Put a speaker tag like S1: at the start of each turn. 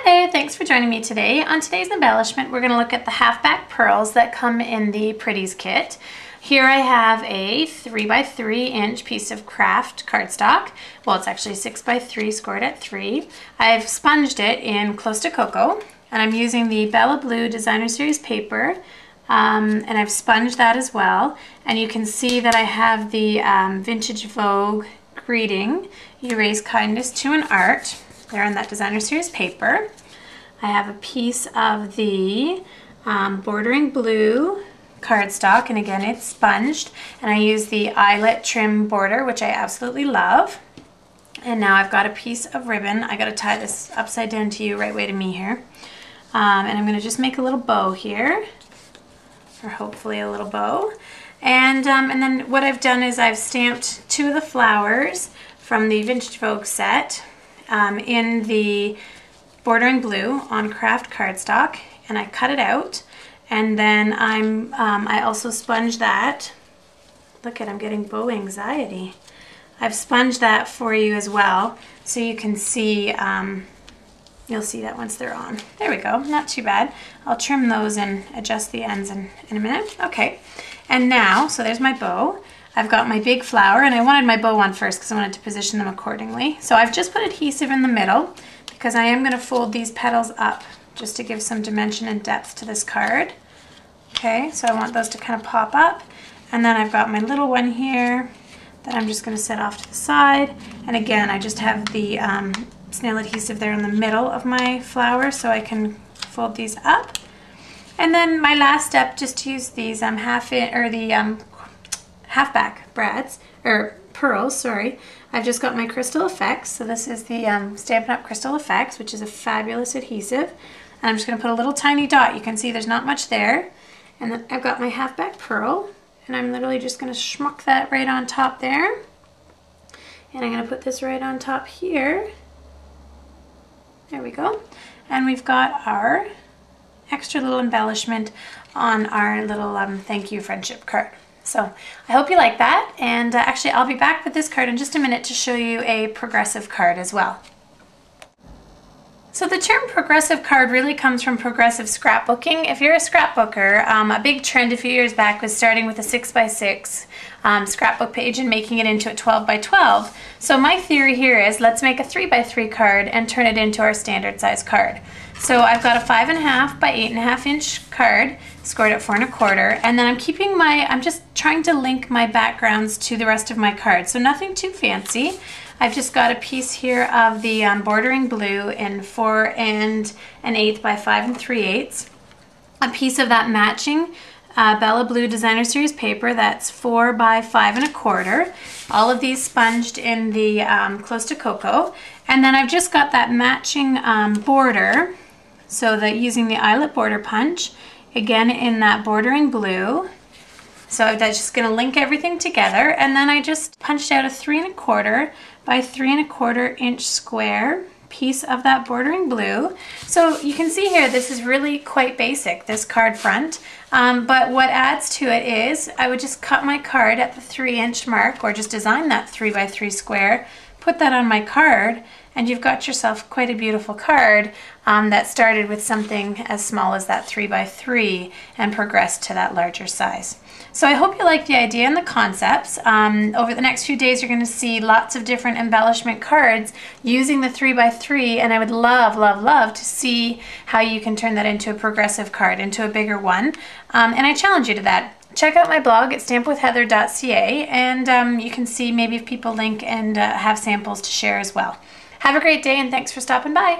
S1: Hi there, thanks for joining me today. On today's embellishment, we're going to look at the halfback pearls that come in the Pretties kit. Here I have a 3x3 inch piece of craft cardstock. Well, it's actually 6x3 scored at 3. I've sponged it in Close to Cocoa, and I'm using the Bella Blue Designer Series paper, and I've sponged that as well. And you can see that I have the Vintage Vogue greeting, You Raise Kindness to an Art. They're on that Designer Series paper. I have a piece of the Bordering Blue cardstock, and again it's sponged, and I use the eyelet trim border, which I absolutely love. And now I've got a piece of ribbon. I got to tie this upside down to you, right way to me here. And I'm going to just make a little bow here, or hopefully a little bow. And then what I've done is I've stamped two of the flowers from the Vintage Vogue set in the Bordering Blue on craft cardstock, and I cut it out, and then I also sponged that. Look at, I'm getting bow anxiety. I've sponged that for you as well, so you can see, you'll see that once they're on. There we go, not too bad. I'll trim those and adjust the ends in a minute. Okay, and now, so there's my bow. I've got my big flower, and I wanted my bow on first because I wanted to position them accordingly. So I've just put adhesive in the middle because I am going to fold these petals up just to give some dimension and depth to this card. Okay, so I want those to kind of pop up. And then I've got my little one here that I'm just going to set off to the side. And again, I just have the snail adhesive there in the middle of my flower so I can fold these up. And then my last step, just to use these halfback brads, or pearls, sorry. I've just got my Crystal Effects. So this is the Stampin' Up! Crystal Effects, which is a fabulous adhesive. And I'm just going to put a little tiny dot. You can see there's not much there. And then I've got my halfback pearl, and I'm literally just going to schmuck that right on top there. And I'm going to put this right on top here. There we go. And we've got our extra little embellishment on our little thank you friendship card. So I hope you like that, and actually I'll be back with this card in just a minute to show you a progressive card as well. So the term progressive card really comes from progressive scrapbooking. If you're a scrapbooker, a big trend a few years back was starting with a 6x6 scrapbook page and making it into a 12x12. So my theory here is let's make a 3x3 card and turn it into our standard size card. So I've got a 5.5 by 8.5 inch card, scored at 4 1/4, and then I'm just trying to link my backgrounds to the rest of my card. So nothing too fancy. I've just got a piece here of the Bordering Blue in 4 1/8 by 5 3/8. A piece of that matching Bella Blue Designer Series paper that's 4 by 5 1/4. All of these sponged in the Close to Cocoa. And then I've just got that matching border, so that using the eyelet border punch, again in that Bordering Blue. So that's just going to link everything together, and then I just punched out a 3 1/4 by 3 1/4 inch square piece of that Bordering Blue. So you can see here, this is really quite basic, this card front, but what adds to it is I would just cut my card at the 3 inch mark, or just design that 3x3 square, put that on my card, and you've got yourself quite a beautiful card that started with something as small as that 3x3 and progressed to that larger size. So I hope you like the idea and the concepts. Over the next few days you're going to see lots of different embellishment cards using the 3x3, and I would love, love, love to see how you can turn that into a progressive card, into a bigger one. And I challenge you to that. Check out my blog at stampwithheather.ca, and you can see maybe if people link and have samples to share as well. Have a great day, and thanks for stopping by.